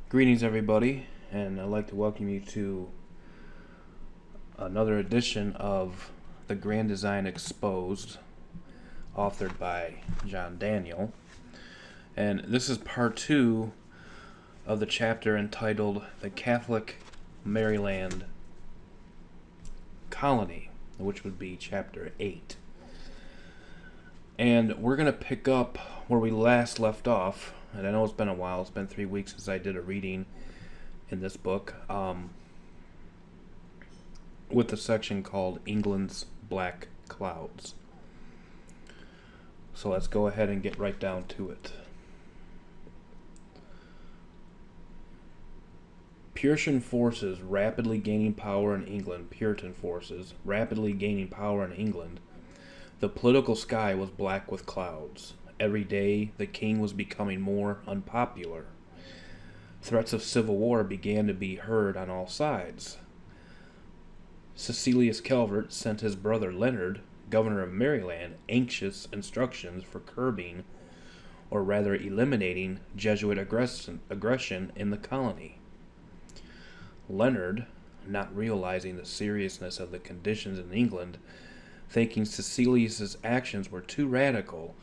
Greetings, everybody, and I'd like to welcome you to another edition of The Grand Design Exposed, authored by John Daniel. And this is part 2 of the chapter entitled The Catholic Maryland Colony, which would be chapter 8. And we're going to pick up where we last left off. And I know it's been a while. It's been 3 weeks since I did a reading in this book with the section called England's Black Clouds. So let's go ahead and get right down to it. Puritan forces rapidly gaining power in England. The political sky was black with clouds. Every day, the king was becoming more unpopular. Threats of civil war began to be heard on all sides. Cecilius Calvert sent his brother Leonard, governor of Maryland, anxious instructions for curbing, or rather eliminating, Jesuit aggression in the colony. Leonard, not realizing the seriousness of the conditions in England, thinking Cecilius's actions were too radical,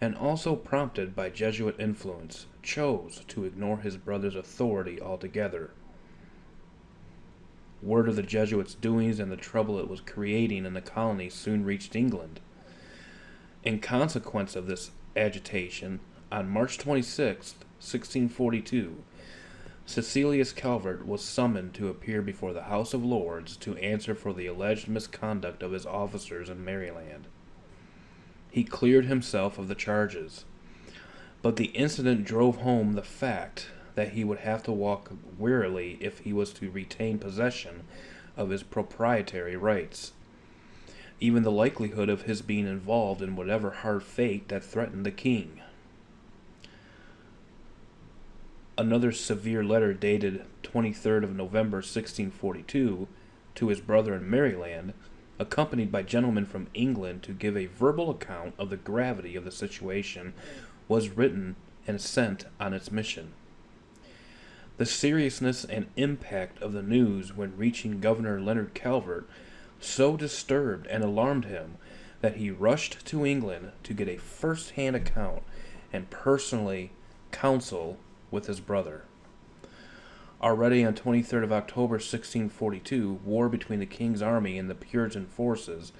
and also prompted by Jesuit influence, chose to ignore his brother's authority altogether. Word of the Jesuits' doings and the trouble it was creating in the colony soon reached England. In consequence of this agitation, on March 26, 1642, Cecilius Calvert was summoned to appear before the House of Lords to answer for the alleged misconduct of his officers in Maryland. He cleared himself of the charges, but the incident drove home the fact that he would have to walk warily if he was to retain possession of his proprietary rights. Even the likelihood of his being involved in whatever hard fate that threatened the king. Another severe letter dated 23rd of November 1642 to his brother in Maryland, accompanied by gentlemen from England to give a verbal account of the gravity of the situation, was written and sent on its mission. The seriousness and impact of the news when reaching Governor Leonard Calvert so disturbed and alarmed him that he rushed to England to get a first-hand account and personally counsel with his brother. Already on 23rd of October 1642, war between the King's army and the Puritan forces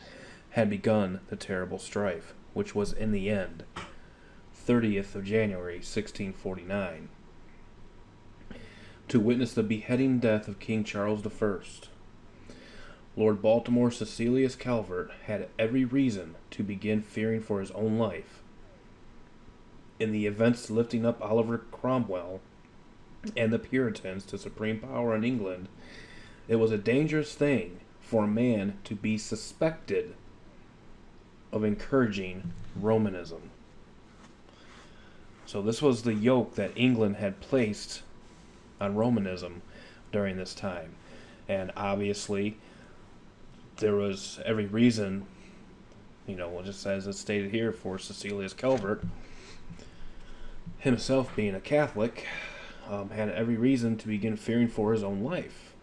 had begun the terrible strife, which was in the end 30th of January 1649, to witness the beheading death of King Charles I. Lord Baltimore Cecilius Calvert had every reason to begin fearing for his own life. In the events lifting up Oliver Cromwell and the Puritans to supreme power in England, it was a dangerous thing for a man to be suspected of encouraging Romanism. So this was the yoke that England had placed on Romanism during this time. And obviously, there was every reason, just as it's stated here, for Cecilius Calvert, himself being a Catholic, had every reason to begin fearing for his own life,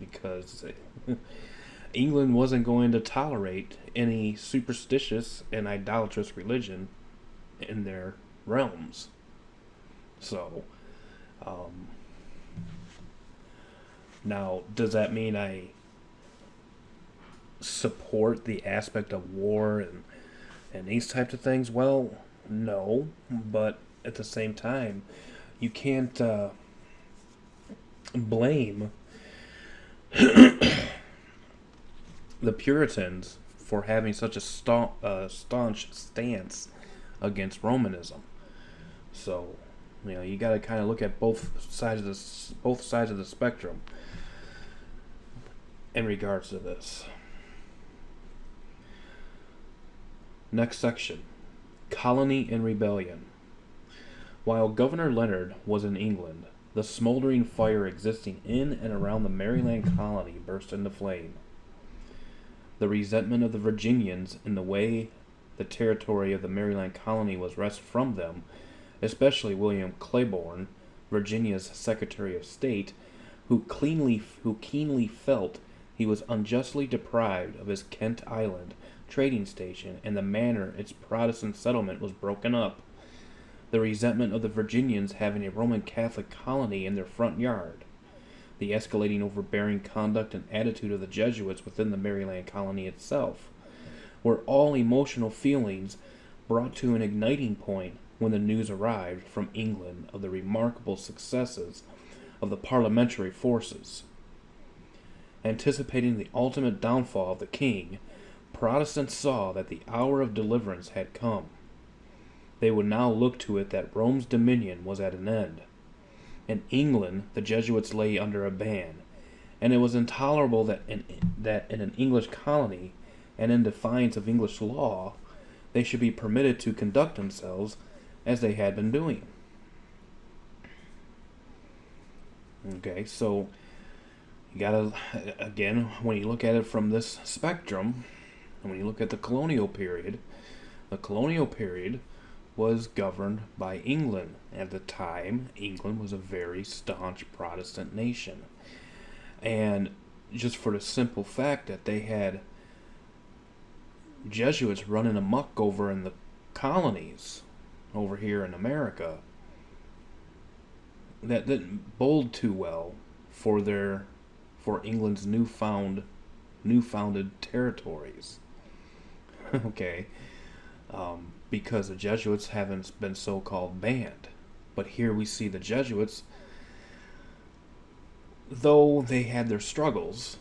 because England wasn't going to tolerate any superstitious and idolatrous religion in their realms. So, now, does that mean I support the aspect of war and these types of things? Well, no, but at the same time, you can't blame the Puritans for having such a staunch stance against Romanism. So, you got to kind of look at both sides of the spectrum in regards to this. Next section: Colony in Rebellion. While Governor Leonard was in England, the smoldering fire existing in and around the Maryland colony burst into flame. The resentment of the Virginians in the way the territory of the Maryland colony was wrested from them, especially William Claiborne, Virginia's Secretary of State, who keenly felt he was unjustly deprived of his Kent Island trading station and the manner its Protestant settlement was broken up, the resentment of the Virginians having a Roman Catholic colony in their front yard, the escalating overbearing conduct and attitude of the Jesuits within the Maryland colony itself, were all emotional feelings brought to an igniting point when the news arrived from England of the remarkable successes of the parliamentary forces. Anticipating the ultimate downfall of the king, Protestants saw that the hour of deliverance had come. They would now look to it that Rome's dominion was at an end. In England, the Jesuits lay under a ban, and it was intolerable that in an English colony, and in defiance of English law, they should be permitted to conduct themselves as they had been doing. Okay, so you gotta, again, when you look at it from this spectrum, and when you look at the colonial period was governed by England. At the time, England was a very staunch Protestant nation. And just for the simple fact that they had Jesuits running amok over in the colonies over here in America, that didn't bode too well for England's newfounded territories. Okay, because the Jesuits haven't been so-called banned, but here we see the Jesuits, though they had their struggles,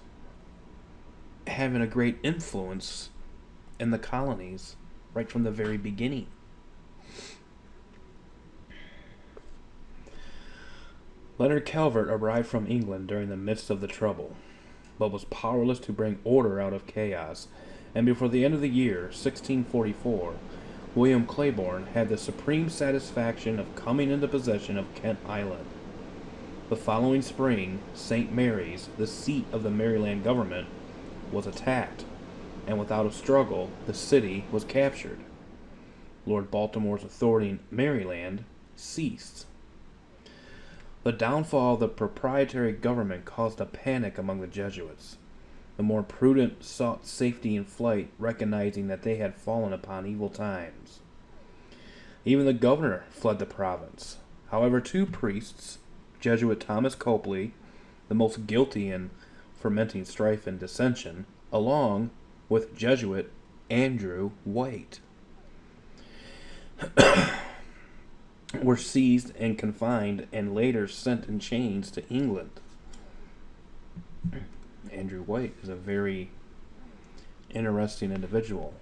having a great influence in the colonies right from the very beginning. Leonard Calvert arrived from England during the midst of the trouble, but was powerless to bring order out of chaos, and before the end of the year, 1644, William Claiborne had the supreme satisfaction of coming into possession of Kent Island. The following spring, St. Mary's, the seat of the Maryland government, was attacked, and without a struggle, the city was captured. Lord Baltimore's authority in Maryland ceased. The downfall of the proprietary government caused a panic among the Jesuits. The more prudent sought safety in flight, recognizing that they had fallen upon evil times. Even the governor fled the province. However, two priests, Jesuit Thomas Copley, the most guilty in fomenting strife and dissension, along with Jesuit Andrew White, were seized and confined and later sent in chains to England. Andrew White is a very interesting individual.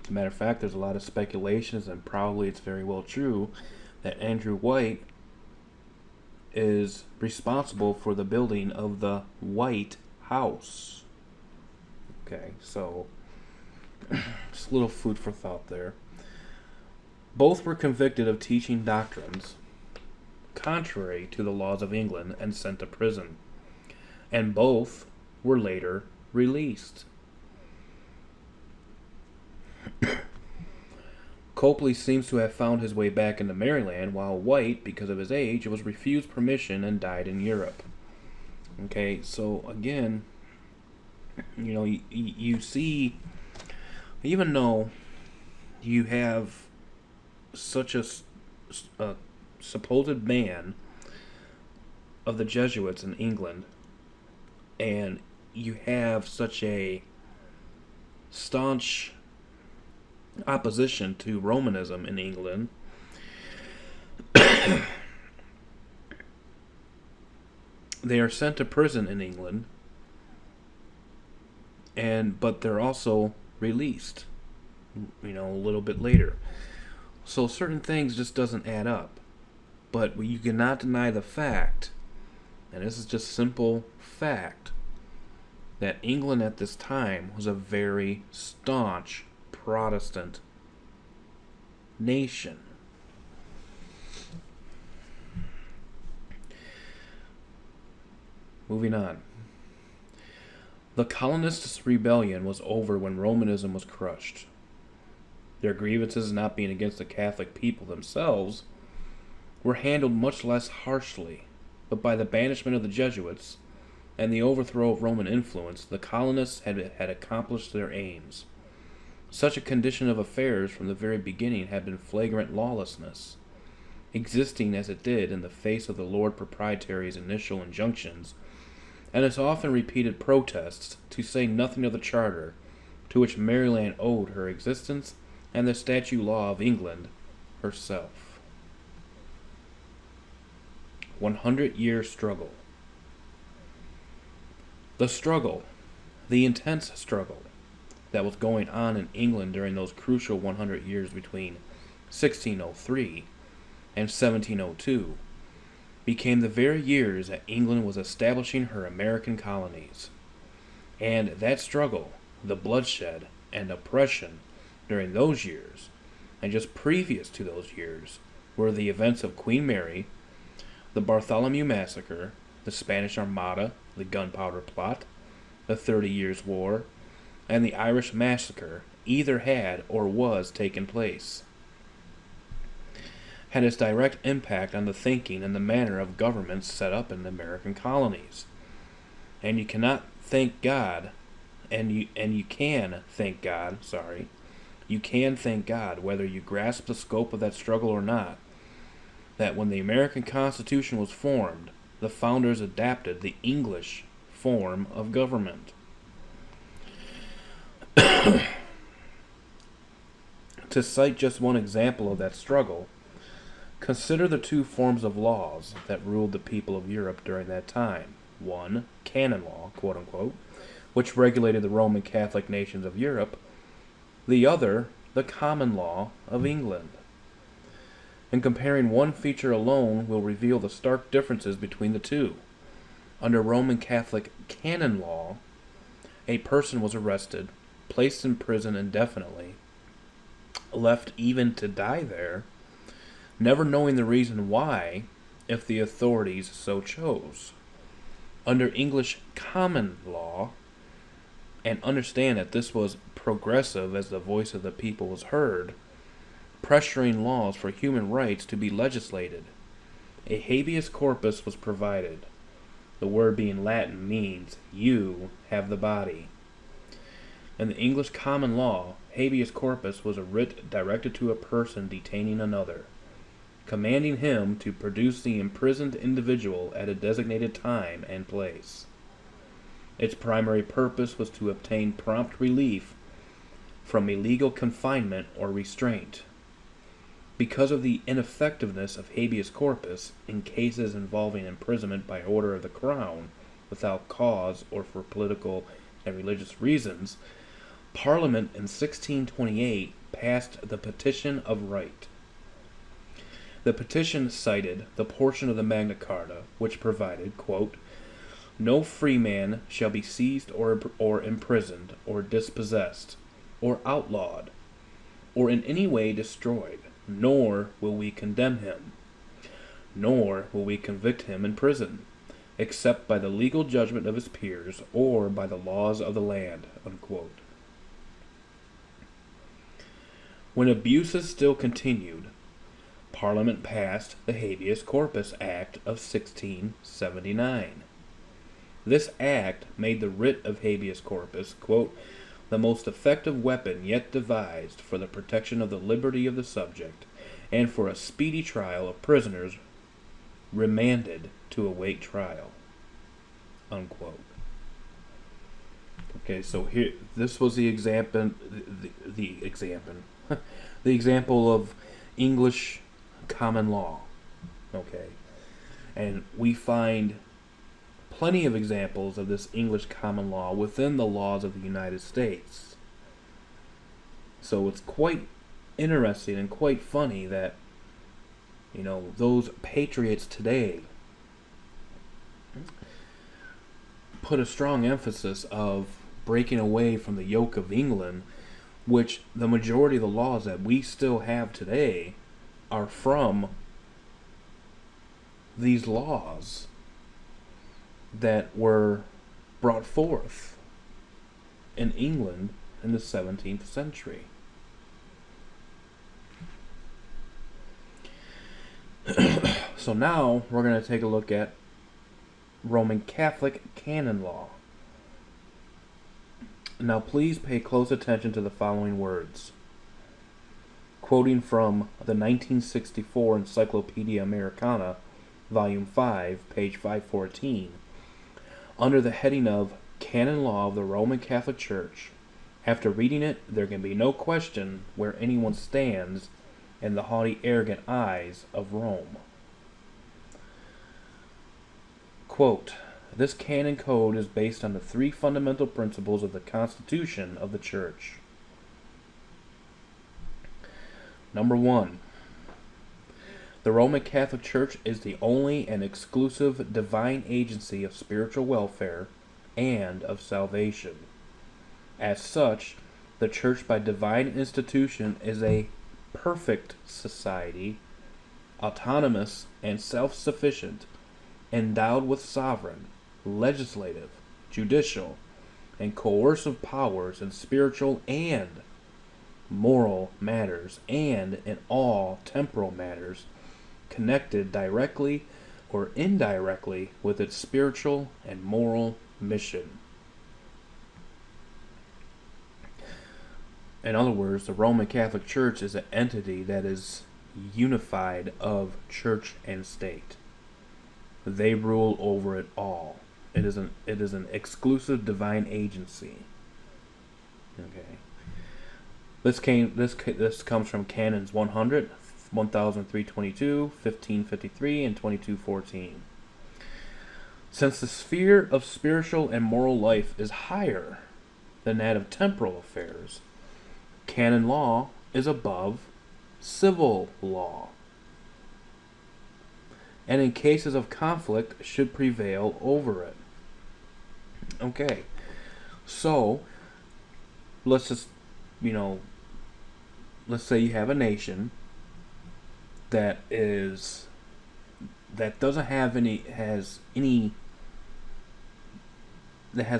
As a matter of fact, there's a lot of speculations, and probably it's very well true, that Andrew White is responsible for the building of the White House. Okay, so just a little food for thought there. Both were convicted of teaching doctrines contrary to the laws of England and sent to prison, and both were later released. Copley seems to have found his way back into Maryland, while White, because of his age, was refused permission and died in Europe. Okay, so again, you know, you see, even though you have such a supposed ban of the Jesuits in England, and you have such a staunch opposition to Romanism in England, they are sent to prison in England, but they're also released, you know, a little bit later. So certain things just doesn't add up. But you cannot deny the fact, and this is just simple fact, that England at this time was a very staunch Protestant nation. Moving on. The colonists' rebellion was over when Romanism was crushed. Their grievances not being against the Catholic people themselves, were handled much less harshly, but by the banishment of the Jesuits and the overthrow of Roman influence, the colonists had accomplished their aims. Such a condition of affairs from the very beginning had been flagrant lawlessness, existing as it did in the face of the Lord Proprietary's initial injunctions, and its often repeated protests, to say nothing of the charter, to which Maryland owed her existence, and the statute law of England herself. 100-year struggle. The struggle, the intense struggle, that was going on in England during those crucial 100 years between 1603 and 1702, became the very years that England was establishing her American colonies. And that struggle, the bloodshed and oppression during those years, and just previous to those years, were the events of Queen Mary, the Bartholomew Massacre, the Spanish Armada, the Gunpowder Plot, the 30 Years' War, and the Irish Massacre either had or was taking place, had its direct impact on the thinking and the manner of governments set up in the American colonies. And you cannot thank God, you can thank God, whether you grasp the scope of that struggle or not, that when the American Constitution was formed, the founders adapted the English form of government. To cite just one example of that struggle, consider the two forms of laws that ruled the people of Europe during that time. One, canon law, quote-unquote, which regulated the Roman Catholic nations of Europe. The other, the common law of England. And comparing one feature alone will reveal the stark differences between the two. Under Roman Catholic canon law, a person was arrested, placed in prison indefinitely, left even to die there, never knowing the reason why, if the authorities so chose. Under English common law, and understand that this was progressive as the voice of the people was heard, pressuring laws for human rights to be legislated, a habeas corpus was provided. The word being Latin means, you have the body. In the English common law, habeas corpus was a writ directed to a person detaining another, commanding him to produce the imprisoned individual at a designated time and place. Its primary purpose was to obtain prompt relief from illegal confinement or restraint. Because of the ineffectiveness of habeas corpus in cases involving imprisonment by order of the Crown, without cause or for political and religious reasons, Parliament in 1628 passed the Petition of Right. The petition cited the portion of the Magna Carta which provided, quote, "No free man shall be seized or imprisoned or dispossessed or outlawed or in any way destroyed, nor will we condemn him, nor will we convict him in prison, except by the legal judgment of his peers or by the laws of the land," unquote. When abuses still continued, Parliament passed the Habeas Corpus Act of 1679. This act made the writ of habeas corpus, quote, "the most effective weapon yet devised for the protection of the liberty of the subject, and for a speedy trial of prisoners remanded to await trial," unquote. Okay, so here, this was the example, the example of English common law. Okay, and we find plenty of examples of this English common law within the laws of the United States. So it's quite interesting and quite funny that, you know, those patriots today put a strong emphasis of breaking away from the yoke of England, which the majority of the laws that we still have today are from these laws that were brought forth in England in the 17th century. So now we're going to take a look at Roman Catholic canon law. Now please pay close attention to the following words. Quoting from the 1964 Encyclopedia Americana, Volume 5, page 514, under the heading of Canon Law of the Roman Catholic Church. After reading it, there can be no question where anyone stands in the haughty, arrogant eyes of Rome. Quote, this canon code is based on the three fundamental principles of the Constitution of the Church. Number 1. The Roman Catholic Church is the only and exclusive divine agency of spiritual welfare and of salvation. As such, the Church by divine institution is a perfect society, autonomous and self-sufficient, endowed with sovereign, legislative, judicial, and coercive powers in spiritual and moral matters, and in all temporal matters connected directly or indirectly with its spiritual and moral mission. In other words, the Roman Catholic Church is an entity that is unified of church and state. They rule over it all. It is an exclusive divine agency. Okay. This comes from Canons 100, 1322, 1553, and 2214. Since the sphere of spiritual and moral life is higher than that of temporal affairs, canon law is above civil law, and in cases of conflict should prevail over it. Okay, so let's just, let's say you have a nation that has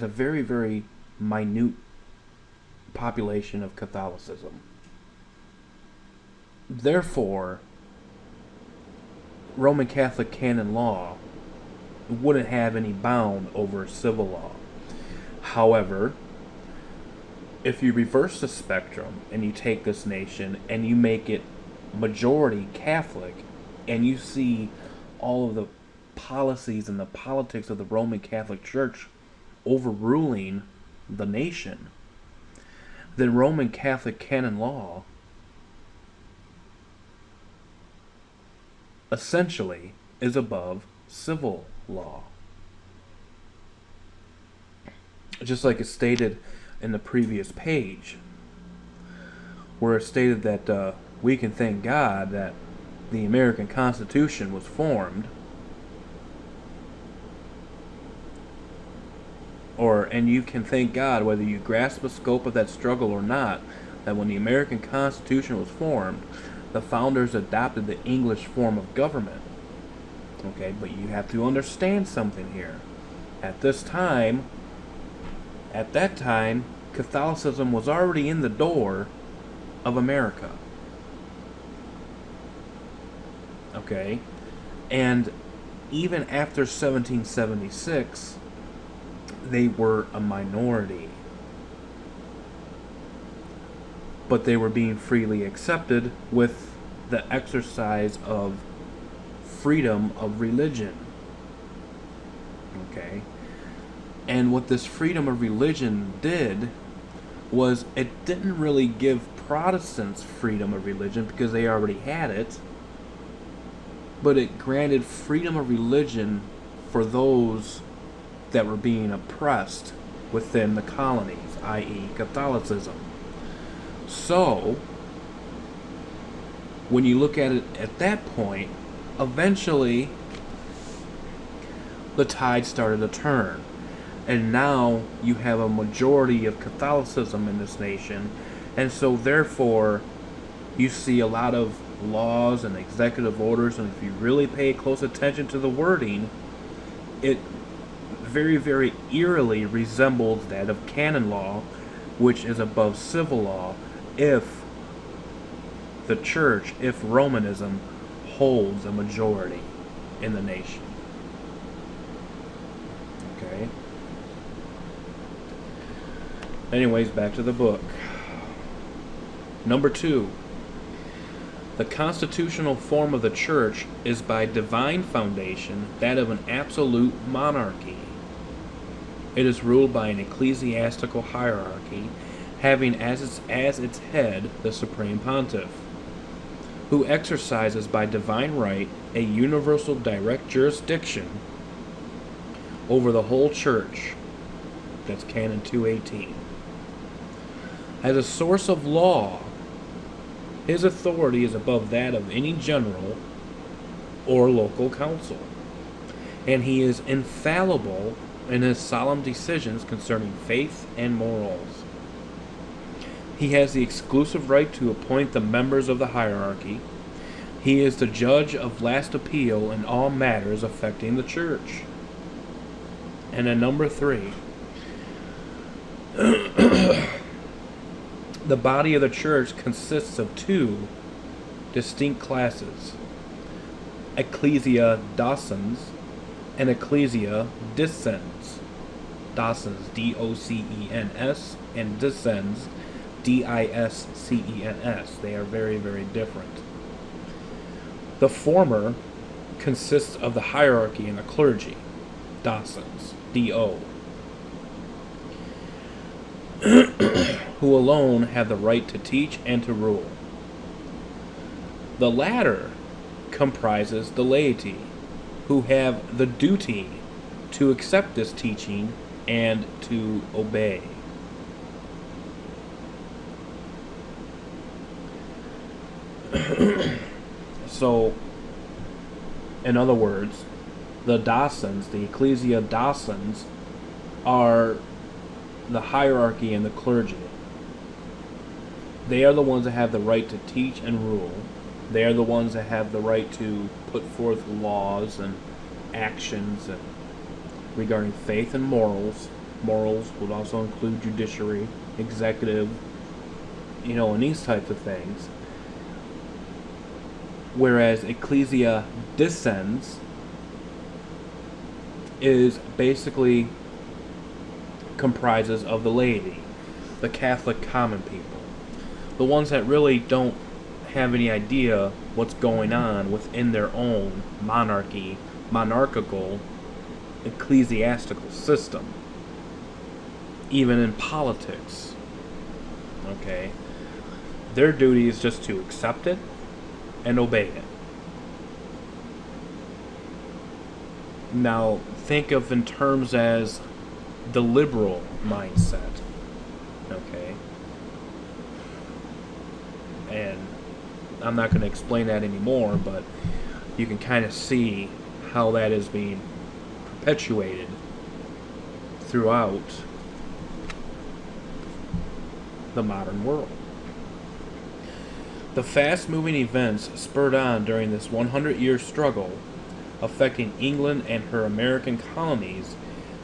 a very, very minute population of Catholicism. Therefore, Roman Catholic canon law wouldn't have any bound over civil law. However, if you reverse the spectrum and you take this nation and you make it majority Catholic, and you see all of the policies and the politics of the Roman Catholic Church overruling the nation, then Roman Catholic canon law essentially is above civil law. Just like it's stated in the previous page, where it stated that we can thank God that the American Constitution was formed, and you can thank God, whether you grasp the scope of that struggle or not, that when the American Constitution was formed, the founders adopted the English form of government. Okay, but you have to understand something here. At that time, Catholicism was already in the door of America. Okay, and even after 1776, they were a minority, but they were being freely accepted with the exercise of freedom of religion. Okay, and what this freedom of religion did was it didn't really give Protestants freedom of religion because they already had it, but it granted freedom of religion for those that were being oppressed within the colonies, i.e. Catholicism. So, when you look at it at that point, eventually the tide started to turn. And now you have a majority of Catholicism in this nation, and so therefore you see a lot of laws and executive orders, and if you really pay close attention to the wording, it very, very eerily resembles that of canon law, which is above civil law, if the church, if Romanism holds a majority. in the nation. Okay. Anyways, back to the book. Number 2. The constitutional form of the church is by divine foundation that of an absolute monarchy. It is ruled by an ecclesiastical hierarchy, having as its head the supreme pontiff, who exercises by divine right a universal direct jurisdiction over the whole church. That's canon 218. As a source of law, his authority is above that of any general or local council, and he is infallible in his solemn decisions concerning faith and morals. He has the exclusive right to appoint the members of the hierarchy. He is the judge of last appeal in all matters affecting the church. And then number 3, the body of the church consists of 2 distinct classes: ecclesia docens and ecclesia discens. Docens, D-O-C-E-N-S, and discens, D-I-S-C-E-N-S. They are very, very different. The former consists of the hierarchy and the clergy, docens, D-O, who alone have the right to teach and to rule. The latter comprises the laity, who have the duty to accept this teaching and to obey. So, in other words, the docens, the ecclesia docens, are the hierarchy and the clergy. They are the ones that have the right to teach and rule. They are the ones that have the right to put forth laws and actions and regarding faith and morals. Morals would also include judiciary, executive, and these types of things. Whereas ecclesia discens is basically comprises of the laity, the Catholic common people, the ones that really don't have any idea what's going on within their own monarchical, ecclesiastical system, even in politics. Okay? Their duty is just to accept it and obey it. Now, think of in terms as the liberal mindset. Okay? And I'm not going to explain that anymore, but you can kind of see how that is being perpetuated throughout the modern world. The fast-moving events spurred on during this 100-year struggle affecting England and her American colonies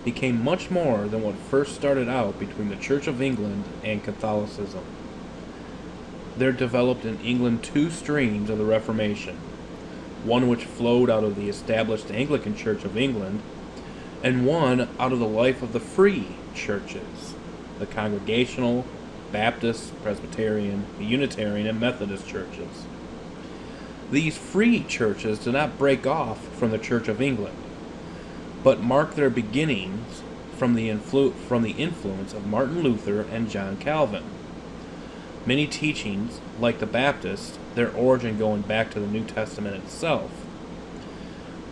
became much more than what first started out between the Church of England and Catholicism. There developed in England 2 streams of the Reformation, one which flowed out of the established Anglican Church of England, and one out of the life of the free churches, the Congregational, Baptist, Presbyterian, Unitarian, and Methodist churches. These free churches did not break off from the Church of England, but marked their beginnings from the influence of Martin Luther and John Calvin. Many teachings, like the Baptists, their origin going back to the New Testament itself.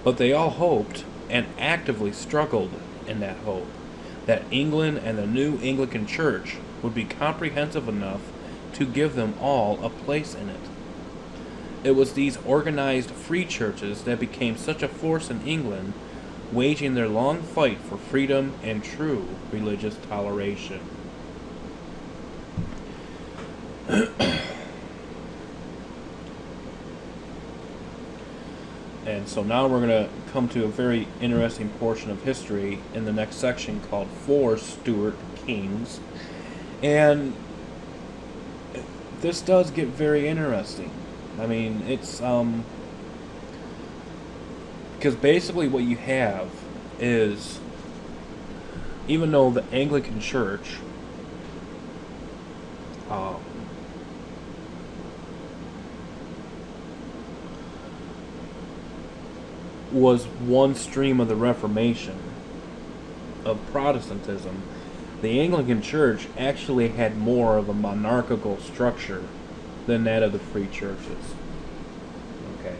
But they all hoped, and actively struggled in that hope, that England and the new Anglican Church would be comprehensive enough to give them all a place in it. It was these organized free churches that became such a force in England, waging their long fight for freedom and true religious toleration. And so now we're going to come to a very interesting portion of history in the next section called 4 Stuart Kings. And this does get very interesting. I mean, it's Because basically what you have is, even though the Anglican Church was one stream of the Reformation of Protestantism, the Anglican Church actually had more of a monarchical structure than that of the free churches. Okay.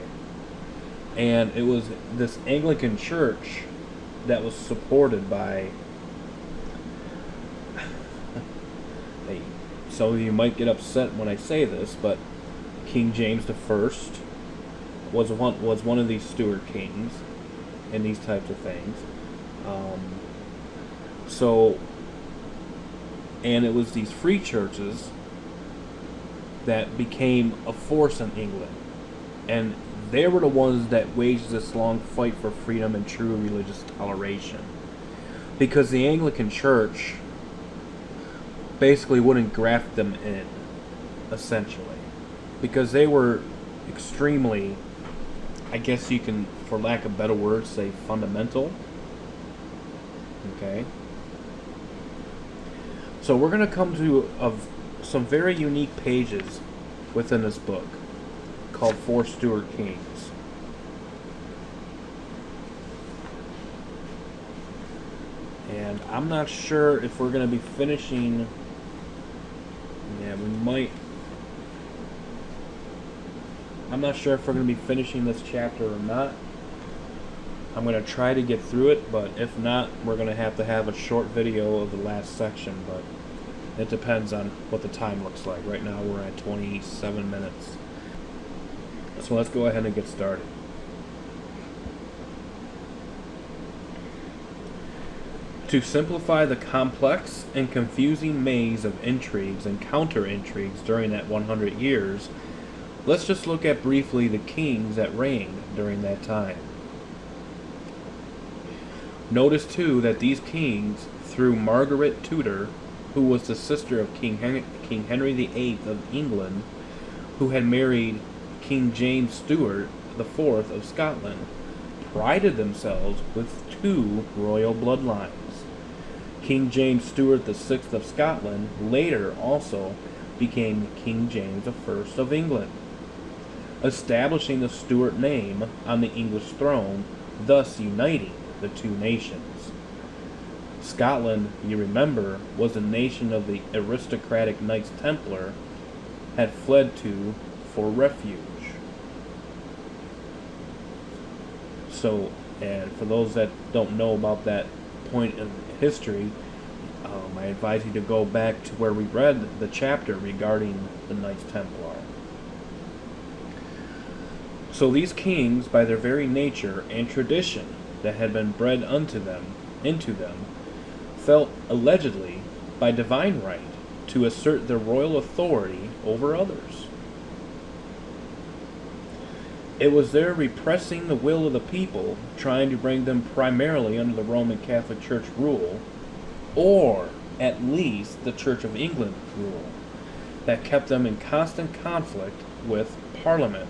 And it was this Anglican Church that was supported by, hey, some of you might get upset when I say this, but King James the First was one of these Stuart kings and these types of things. And it was these free churches that became a force in England. And they were the ones that waged this long fight for freedom and true religious toleration. Because the Anglican Church basically wouldn't graft them in, essentially. Because they were extremely, I guess you can, for lack of better words, say fundamental. Okay? So we're going to come to some very unique pages within this book called Four Stuart Kings. And I'm not sure if we're going to be finishing. Yeah, we might. I'm not sure if we're going to be finishing this chapter or not. I'm going to try to get through it, but if not, we're going to have a short video of the last section, but it depends on what the time looks like. Right now we're at 27 minutes. So let's go ahead and get started. To simplify the complex and confusing maze of intrigues and counter-intrigues during that 100 years, let's just look at briefly the kings that reigned during that time. Notice too that these kings, through Margaret Tudor, who was the sister of King Henry VIII of England, who had married King James Stuart IV of Scotland, prided themselves with two royal bloodlines. King James Stuart VI of Scotland later also became King James I of England, establishing the Stuart name on the English throne, thus uniting the two nations. Scotland, you remember, was a nation of the aristocratic Knights Templar had fled to for refuge. So, and for those that don't know about that point in history, I advise you to go back to where we read the chapter regarding the Knights Templar. So these kings, by their very nature and tradition that had been bred into them, felt allegedly by divine right to assert their royal authority over others. It was their repressing the will of the people, trying to bring them primarily under the Roman Catholic Church rule, or at least the Church of England rule, that kept them in constant conflict with Parliament.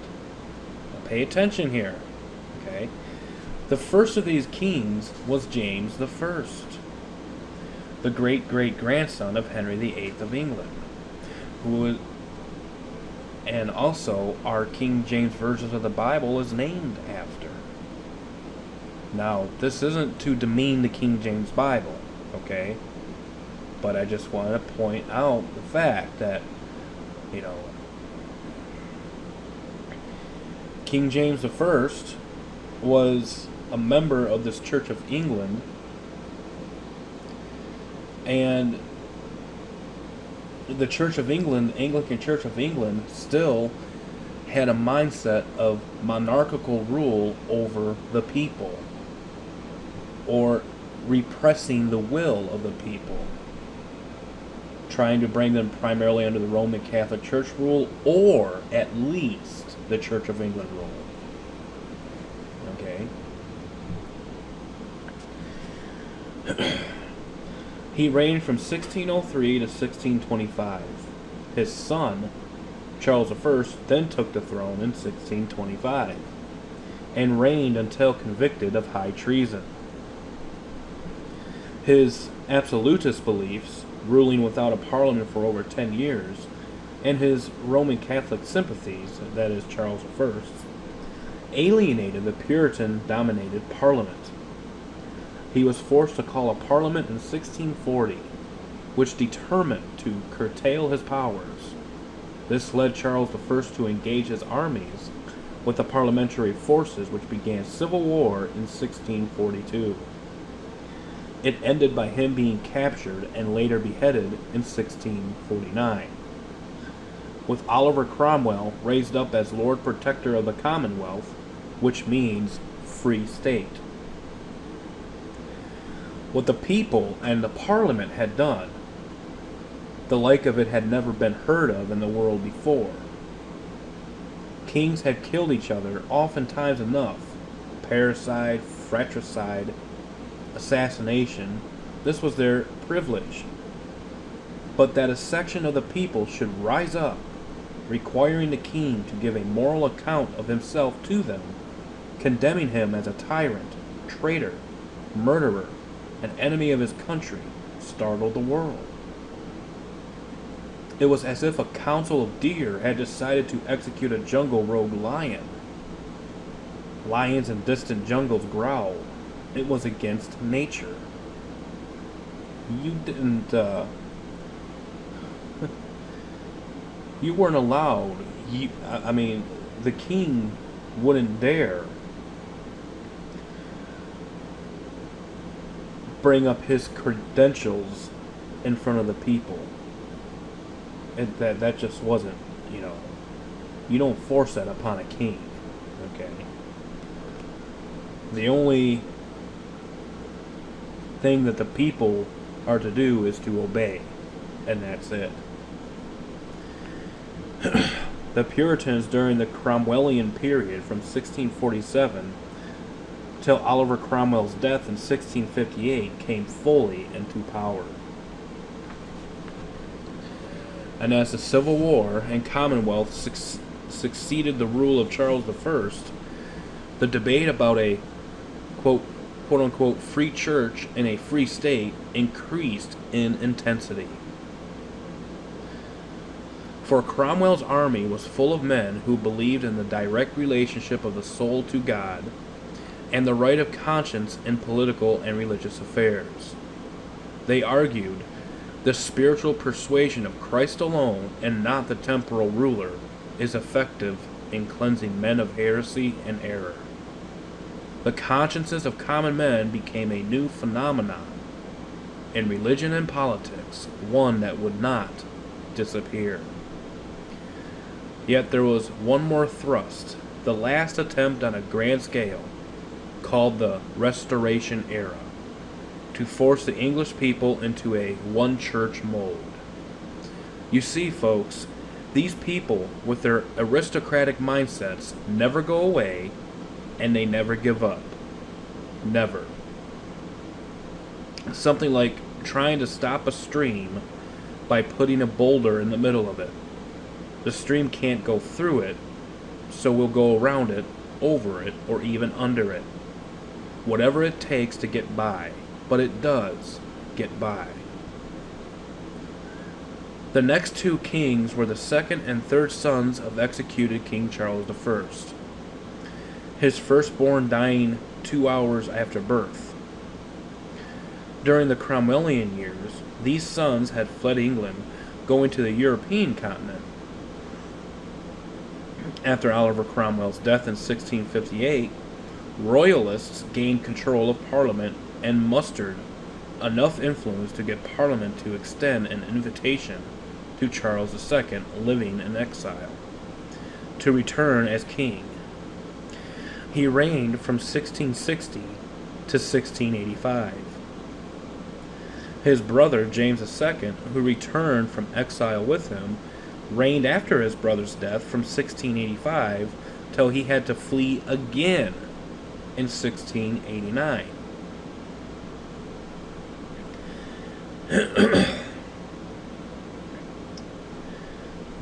Now pay attention here, okay? The first of these kings was James I, the great-great-grandson of Henry VIII of England, and also our King James versions of the Bible is named after. Now, this isn't to demean the King James Bible, okay? But I just want to point out the fact that, King James I was a member of this Church of England, and the Church of England, Anglican Church of England, still had a mindset of monarchical rule over the people, or repressing the will of the people, trying to bring them primarily under the Roman Catholic Church rule, or at least the Church of England rule. Okay? He reigned from 1603 to 1625. His son, Charles I, then took the throne in 1625. and reigned until convicted of high treason. His absolutist beliefs, ruling without a parliament for over 10 years, and his Roman Catholic sympathies, that is, Charles I, alienated the Puritan-dominated parliament. He was forced to call a parliament in 1640, which determined to curtail his powers. This led Charles I to engage his armies with the parliamentary forces, which began civil war in 1642. It ended by him being captured and later beheaded in 1649. With Oliver Cromwell raised up as Lord Protector of the Commonwealth, which means free state. What the people and the Parliament had done, the like of it had never been heard of in the world before. Kings had killed each other oftentimes enough. Parricide, fratricide, assassination. This was their privilege. But that a section of the people should rise up, requiring the king to give a moral account of himself to them, condemning him as a tyrant, traitor, murderer, an enemy of his country, startled the world. It was as if a council of deer had decided to execute a jungle rogue lion. Lions in distant jungles growl. It was against nature. You didn't, you weren't allowed. The king wouldn't dare bring up his credentials in front of the people. That just wasn't, you don't force that upon a king, okay? The only thing that the people are to do is to obey, and that's it. The Puritans during the Cromwellian period from 1647 till Oliver Cromwell's death in 1658 came fully into power. And as the Civil War and Commonwealth succeeded the rule of Charles I, the debate about a quote-unquote free church in a free state increased in intensity. For Cromwell's army was full of men who believed in the direct relationship of the soul to God and the right of conscience in political and religious affairs. They argued the spiritual persuasion of Christ alone, and not the temporal ruler, is effective in cleansing men of heresy and error. The consciences of common men became a new phenomenon in religion and politics, one that would not disappear. Yet there was one more thrust, the last attempt on a grand scale, called the Restoration Era, to force the English people into a one-church mold. You see, folks, these people with their aristocratic mindsets never go away, and they never give up. Never. Something like trying to stop a stream by putting a boulder in the middle of it. The stream can't go through it, so we'll go around it, over it, or even under it. Whatever it takes to get by. But it does get by. The next two kings were the second and third sons of executed King Charles I, his firstborn dying 2 hours after birth. During the Cromwellian years, these sons had fled England, going to the European continent. After Oliver Cromwell's death in 1658, Royalists gained control of Parliament and mustered enough influence to get Parliament to extend an invitation to Charles II, living in exile, to return as king. He reigned from 1660 to 1685. His brother, James II, who returned from exile with him, reigned after his brother's death from 1685 till he had to flee again in 1689.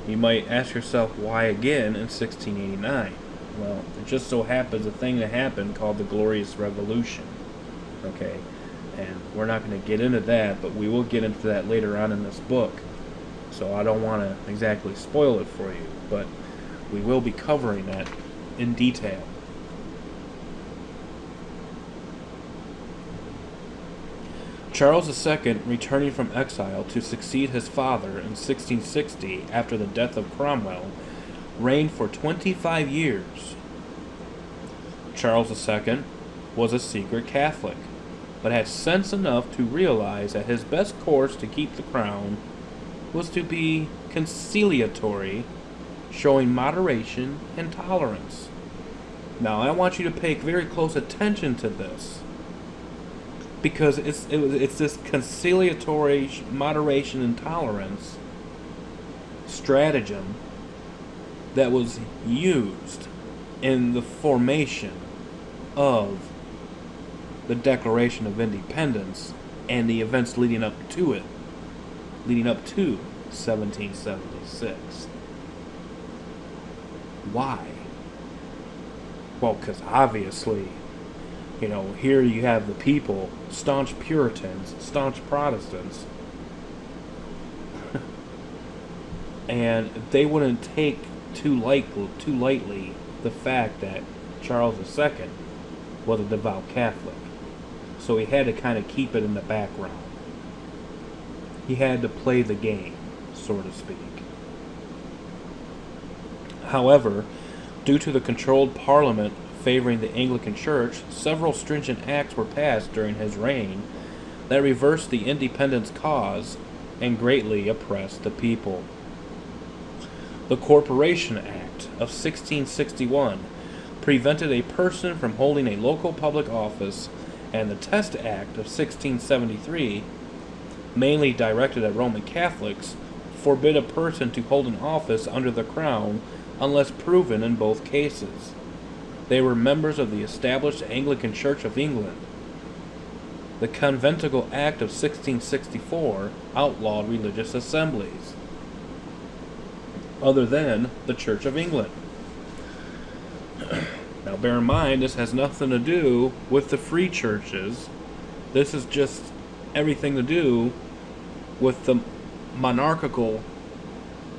You might ask yourself, why again in 1689? Well, it just so happens a thing that happened called the Glorious Revolution. Okay? And we're not going to get into that, but we will get into that later on in this book. So I don't want to exactly spoil it for you, but we will be covering that in detail. Charles II, returning from exile to succeed his father in 1660 after the death of Cromwell, reigned for 25 years. Charles II was a secret Catholic, but had sense enough to realize that his best course to keep the crown was to be conciliatory, showing moderation and tolerance. Now, I want you to pay very close attention to this, because it's this conciliatory moderation and tolerance stratagem that was used in the formation of the Declaration of Independence and the events leading up to it, leading up to 1776. Why? Well, because obviously, here you have the people, staunch Puritans, staunch Protestants, and they wouldn't take too lightly the fact that Charles II was a devout Catholic. So he had to kind of keep it in the background. He had to play the game, so to speak. However, due to the controlled Parliament favoring the Anglican Church, several stringent acts were passed during his reign that reversed the independence cause and greatly oppressed the people. The Corporation Act of 1661 prevented a person from holding a local public office, and the Test Act of 1673, mainly directed at Roman Catholics, forbid a person to hold an office under the crown unless proven in both cases they were members of the established Anglican Church of England. The Conventicle Act of 1664 outlawed religious assemblies other than the Church of England. Now bear in mind, this has nothing to do with the free churches. This is just everything to do with the monarchical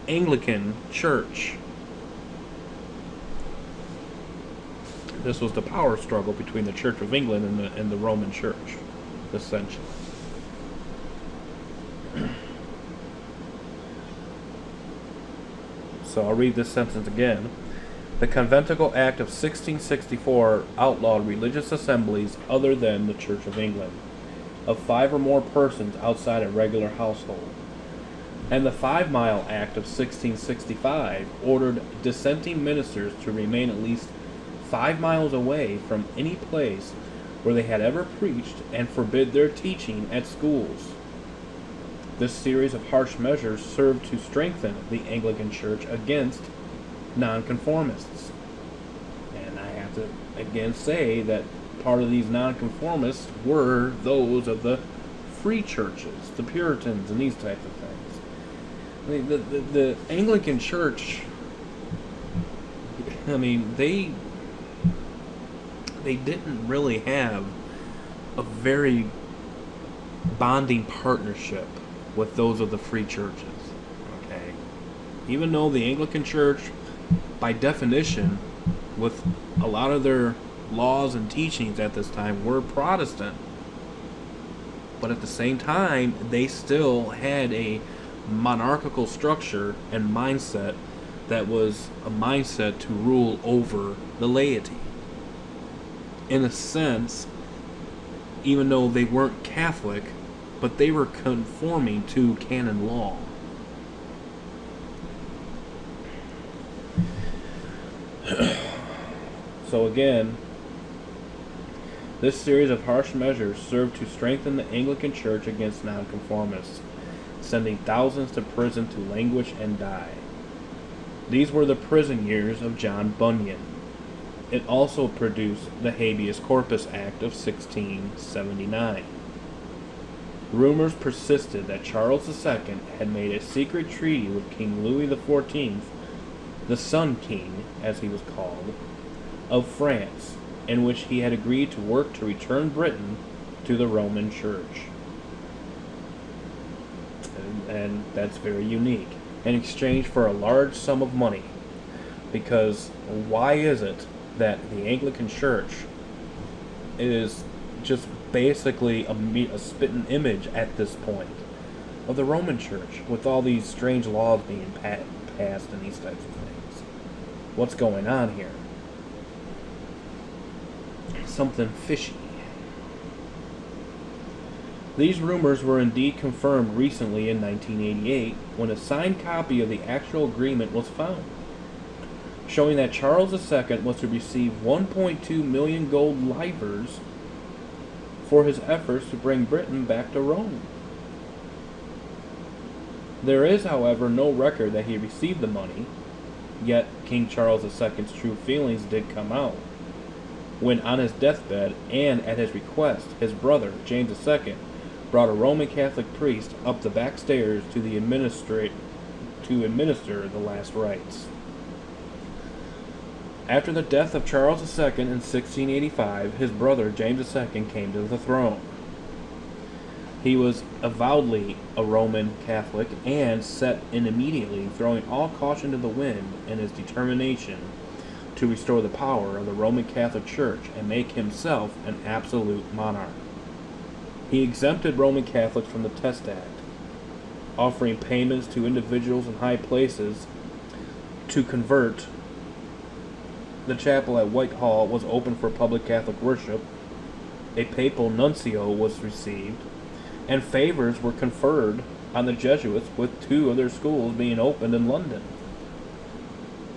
Anglican Church. This was the power struggle between the Church of England and the Roman Church, essentially. So I'll read this sentence again. The Conventicle Act of 1664 outlawed religious assemblies other than the Church of England, of 5 or more persons outside a regular household. And the 5 Mile Act of 1665 ordered dissenting ministers to remain at least 5 miles away from any place where they had ever preached and forbid their teaching at schools. This series of harsh measures served to strengthen the Anglican Church against nonconformists. And I have to again say that part of these nonconformists were those of the free churches, the Puritans, and these types of things. I mean, the Anglican Church, they didn't really have a very bonding partnership with those of the free churches. Okay, even though the Anglican Church, by definition, with a lot of their laws and teachings at this time, were Protestant, but at the same time, they still had a monarchical structure and mindset that was a mindset to rule over the laity. In a sense, even though they weren't Catholic, but they were conforming to canon law. So again, this series of harsh measures served to strengthen the Anglican Church against nonconformists, sending thousands to prison to languish and die. These were the prison years of John Bunyan. It also produced the Habeas Corpus Act of 1679. Rumors persisted that Charles II had made a secret treaty with King Louis XIV, the Sun King, as he was called, of France, in which he had agreed to work to return Britain to the Roman Church. And that's very unique. In exchange for a large sum of money. Because why is it that the Anglican Church is just basically a spitting image at this point of the Roman Church, with all these strange laws being passed and these types of things? What's going on here? Something fishy. These rumors were indeed confirmed recently in 1988 when a signed copy of the actual agreement was found, showing that Charles II was to receive 1.2 million gold livres for his efforts to bring Britain back to Rome. There is, however, no record that he received the money, yet King Charles II's true feelings did come out when, on his deathbed and at his request, his brother, James II, brought a Roman Catholic priest up the back stairs to administer the last rites. After the death of Charles II in 1685, his brother James II came to the throne. He was avowedly a Roman Catholic and set in immediately, throwing all caution to the wind in his determination to restore the power of the Roman Catholic Church and make himself an absolute monarch. He exempted Roman Catholics from the Test Act, offering payments to individuals in high places to convert. The chapel at Whitehall was open for public Catholic worship. A papal nuncio was received, and favors were conferred on the Jesuits, with 2 of their schools being opened in London,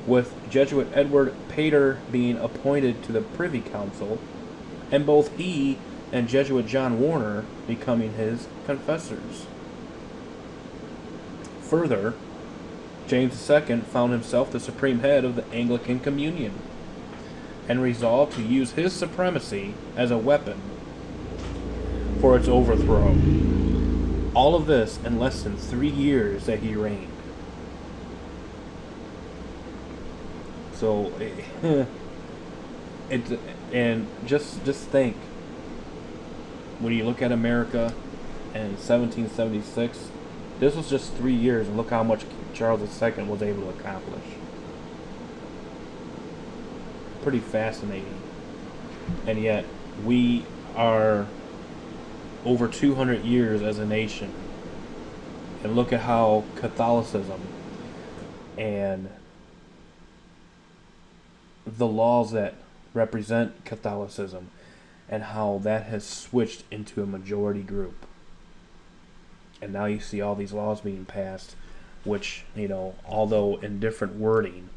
with Jesuit Edward Pater being appointed to the Privy Council, and both he and Jesuit John Warner becoming his confessors. Further, James II found himself the supreme head of the Anglican Communion, and resolved to use his supremacy as a weapon for its overthrow. All of this in less than 3 years that he reigned. So, and just think, when you look at America in 1776, this was just 3 years, and look how much Charles II was able to accomplish. Pretty fascinating. And yet, we are over 200 years as a nation. And look at how Catholicism and the laws that represent Catholicism and how that has switched into a majority group. And now you see all these laws being passed, which, although in different wording,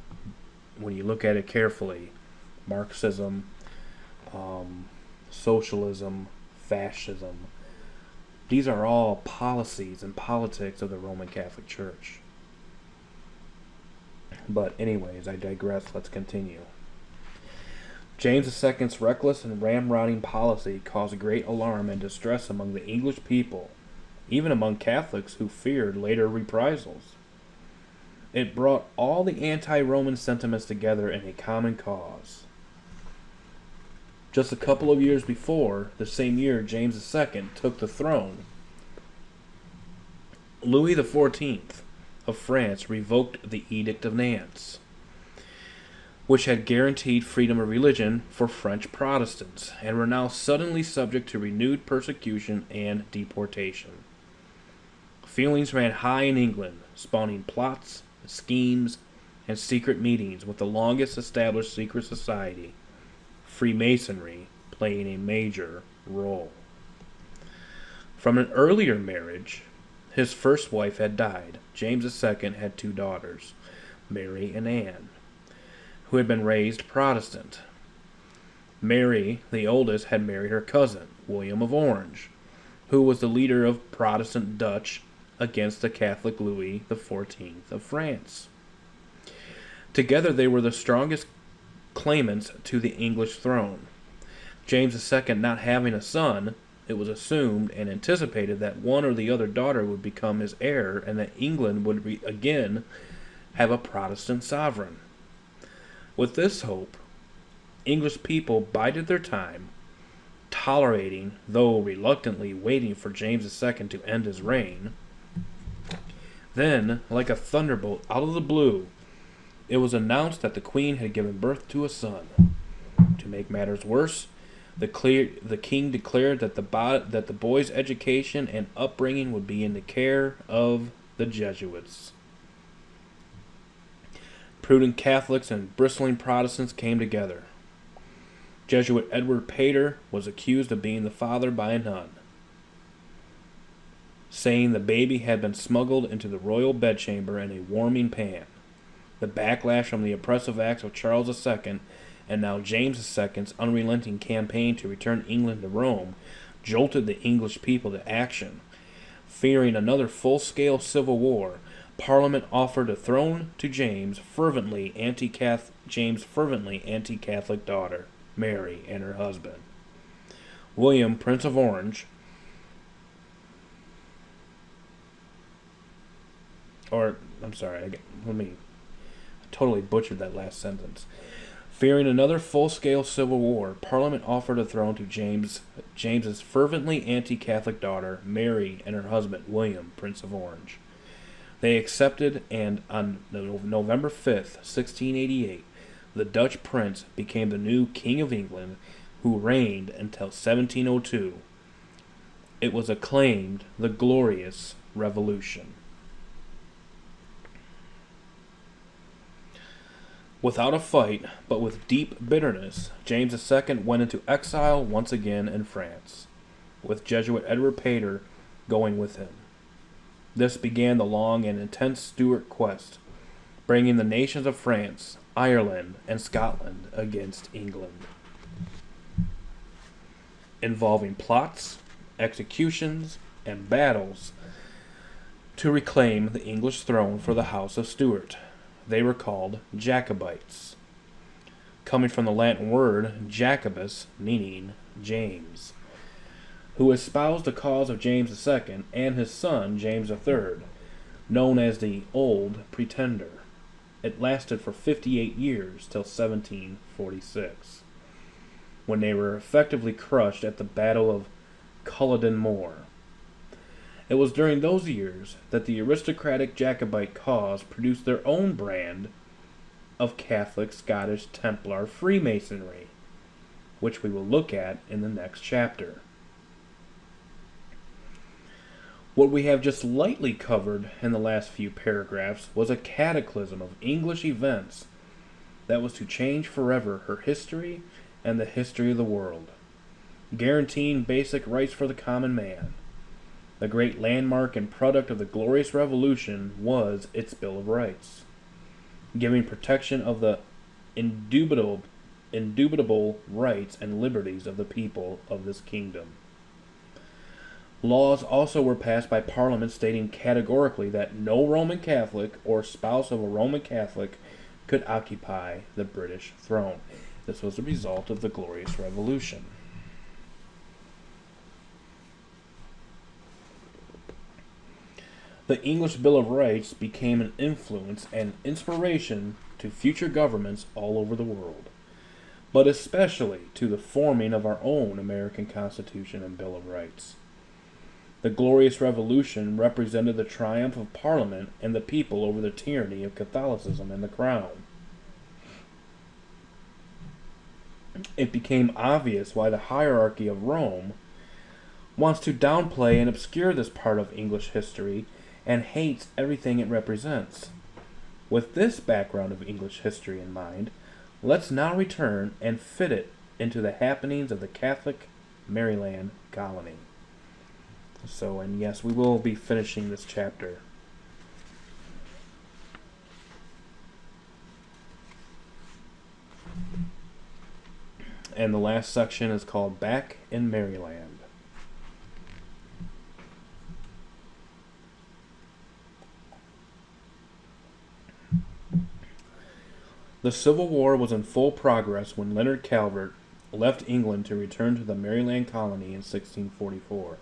when you look at it carefully, Marxism, socialism, fascism, these are all policies and politics of the Roman Catholic Church. But anyways, I digress. Let's continue. James II's reckless and ramrodding policy caused great alarm and distress among the English people, even among Catholics who feared later reprisals. It brought all the anti-Roman sentiments together in a common cause. Just a couple of years before, the same year James II took the throne, Louis XIV of France revoked the Edict of Nantes, which had guaranteed freedom of religion for French Protestants, and were now suddenly subject to renewed persecution and deportation. Feelings ran high in England, spawning plots, schemes, and secret meetings, with the longest established secret society, Freemasonry, playing a major role. From an earlier marriage, his first wife had died. James II had 2 daughters, Mary and Anne, who had been raised Protestant. Mary, the oldest, had married her cousin, William of Orange, who was the leader of Protestant Dutch against the Catholic Louis XIV of France. Together they were the strongest claimants to the English throne. James II not having a son, it was assumed and anticipated that one or the other daughter would become his heir, and that England would again have a Protestant sovereign. With this hope, English people bided their time, tolerating, though reluctantly waiting for James II to end his reign. Then, like a thunderbolt out of the blue, it was announced that the Queen had given birth to a son. To make matters worse, the king declared that the boy's education and upbringing would be in the care of the Jesuits. Prudent Catholics and bristling Protestants came together. Jesuit Edward Pater was accused of being the father by a nun, saying the baby had been smuggled into the royal bedchamber in a warming pan. The backlash from the oppressive acts of Charles II and now James II's unrelenting campaign to return England to Rome jolted the English people to action. Fearing another full-scale civil war, Parliament offered a throne to James' fervently anti-Catholic daughter, Mary, and her husband, William, Prince of Orange. I totally butchered that last sentence. Fearing another full-scale civil war, Parliament offered a throne to James's fervently anti-Catholic daughter, Mary, and her husband, William, Prince of Orange. They accepted, and on November 5th, 1688, the Dutch prince became the new King of England, who reigned until 1702. It was acclaimed the Glorious Revolution. Without a fight, but with deep bitterness, James II went into exile once again in France, with Jesuit Edward Pater going with him. This began the long and intense Stuart quest, bringing the nations of France, Ireland, and Scotland against England, involving plots, executions, and battles to reclaim the English throne for the House of Stuart. They were called Jacobites, coming from the Latin word Jacobus, meaning James, who espoused the cause of James II and his son James III, known as the Old Pretender. It lasted for 58 years till 1746, when they were effectively crushed at the Battle of Culloden Moor. It was during those years that the aristocratic Jacobite cause produced their own brand of Catholic Scottish Templar Freemasonry, which we will look at in the next chapter. What we have just lightly covered in the last few paragraphs was a cataclysm of English events that was to change forever her history and the history of the world, guaranteeing basic rights for the common man. The great landmark and product of the Glorious Revolution was its Bill of Rights, giving protection of the indubitable rights and liberties of the people of this kingdom. Laws also were passed by Parliament stating categorically that no Roman Catholic or spouse of a Roman Catholic could occupy the British throne. This was the result of the Glorious Revolution. The English Bill of Rights became an influence and inspiration to future governments all over the world, but especially to the forming of our own American Constitution and Bill of Rights. The Glorious Revolution represented the triumph of Parliament and the people over the tyranny of Catholicism and the Crown. It became obvious why the hierarchy of Rome wants to downplay and obscure this part of English history and hates everything it represents. With this background of English history in mind, let's now return and fit it into the happenings of the Catholic Maryland colony. And yes, we will be finishing this chapter. And the last section is called Back in Maryland. The Civil War was in full progress when Leonard Calvert left England to return to the Maryland colony in 1644.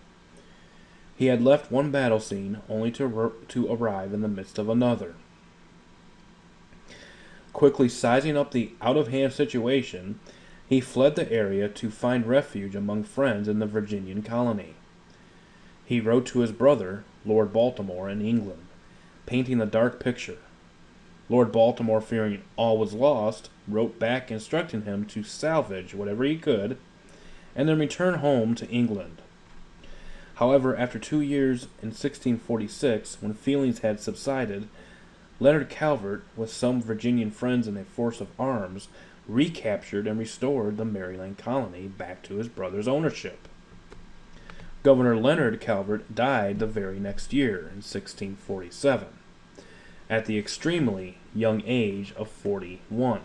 He had left one battle scene only to arrive in the midst of another. Quickly sizing up the out-of-hand situation, he fled the area to find refuge among friends in the Virginian colony. He wrote to his brother, Lord Baltimore, in England, painting a dark picture. Lord Baltimore, fearing all was lost, wrote back instructing him to salvage whatever he could and then return home to England. However, after 2 years in 1646, when feelings had subsided, Leonard Calvert, with some Virginian friends and a force of arms, recaptured and restored the Maryland colony back to his brother's ownership. Governor Leonard Calvert died the very next year, in 1647, at the extremely young age of 41.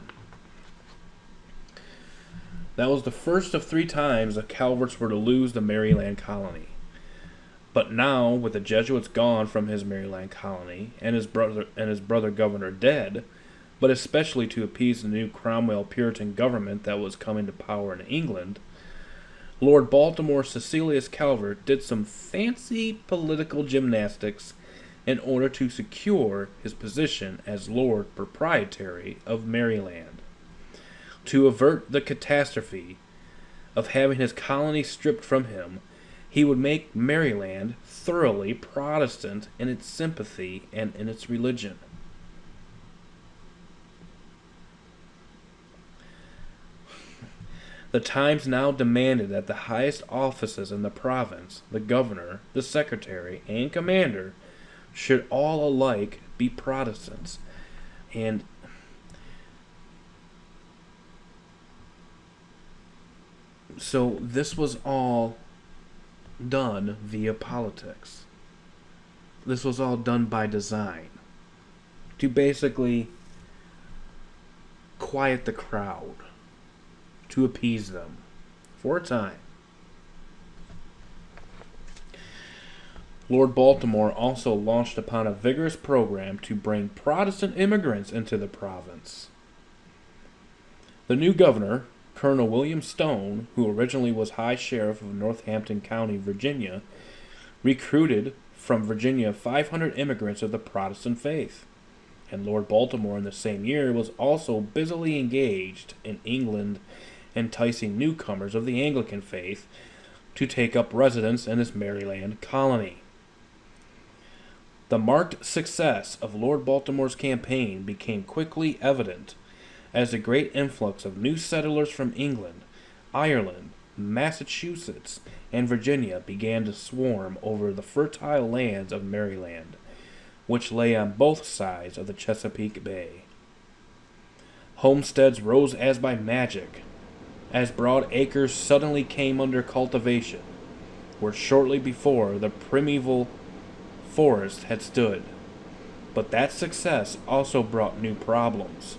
That was the first of 3 times the Calverts were to lose the Maryland colony. But now, with the Jesuits gone from his Maryland colony and his brother governor dead, but especially to appease the new Cromwell Puritan government that was coming to power in England, Lord Baltimore Cecilius Calvert did some fancy political gymnastics in order to secure his position as Lord Proprietary of Maryland. To avert the catastrophe of having his colony stripped from him, he would make Maryland thoroughly Protestant in its sympathy and in its religion. The times now demanded that the highest offices in the province, the governor, the secretary, and commander, should all alike be Protestants. And so this was all done via politics. This was all done by design to basically quiet the crowd, to appease them for a time. Lord Baltimore also launched upon a vigorous program to bring Protestant immigrants into the province. The new governor, Colonel William Stone, who originally was High Sheriff of Northampton County, Virginia, recruited from Virginia 500 immigrants of the Protestant faith, and Lord Baltimore in the same year was also busily engaged in England, enticing newcomers of the Anglican faith to take up residence in his Maryland colony. The marked success of Lord Baltimore's campaign became quickly evident as the great influx of new settlers from England, Ireland, Massachusetts, and Virginia began to swarm over the fertile lands of Maryland, which lay on both sides of the Chesapeake Bay. Homesteads rose as by magic, as broad acres suddenly came under cultivation, where shortly before the primeval forest had stood. But that success also brought new problems.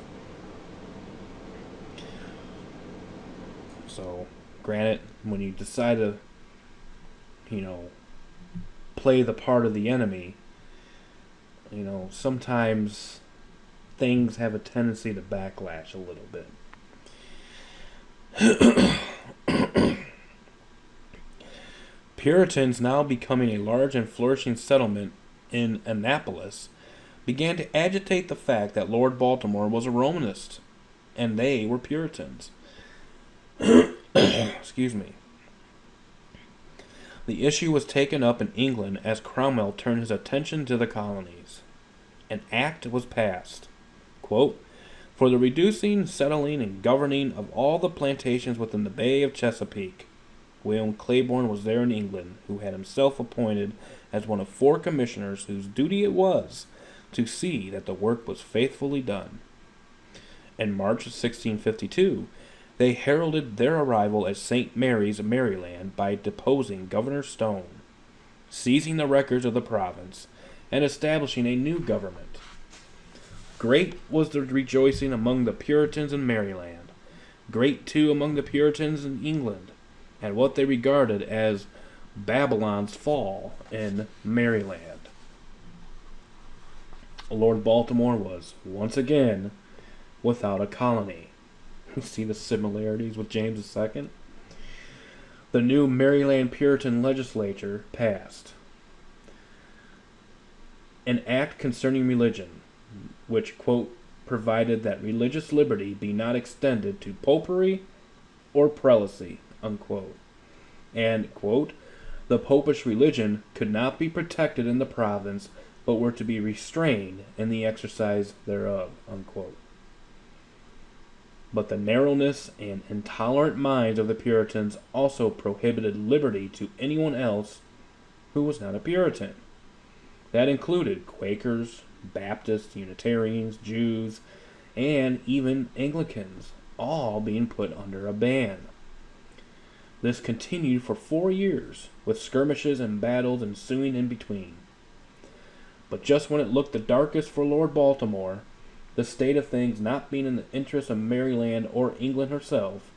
So, granted, when you decide to, play the part of the enemy, sometimes things have a tendency to backlash a little bit. Puritans, now becoming a large and flourishing settlement in Annapolis, began to agitate the fact that Lord Baltimore was a Romanist, and they were Puritans. Excuse me. The issue was taken up in England as Cromwell turned his attention to the colonies. An act was passed, quote, for the reducing, settling, and governing of all the plantations within the Bay of Chesapeake. William Claiborne was there in England, who had himself appointed as one of 4 commissioners whose duty it was to see that the work was faithfully done. In March of 1652, they heralded their arrival at St. Mary's, Maryland, by deposing Governor Stone, seizing the records of the province, and establishing a new government. Great was the rejoicing among the Puritans in Maryland, great too among the Puritans in England, at what they regarded as Babylon's fall in Maryland. Lord Baltimore was, once again, without a colony. See the similarities with James II? The new Maryland Puritan legislature passed an act concerning religion, which, quote, provided that religious liberty be not extended to popery or prelacy, unquote. And, quote, the popish religion could not be protected in the province, but were to be restrained in the exercise thereof, unquote. But the narrowness and intolerant minds of the Puritans also prohibited liberty to anyone else who was not a Puritan. That included Quakers, Baptists, Unitarians, Jews, and even Anglicans, all being put under a ban. This continued for 4 years, with skirmishes and battles ensuing in between. But just when it looked the darkest for Lord Baltimore, the state of things not being in the interest of Maryland or England herself,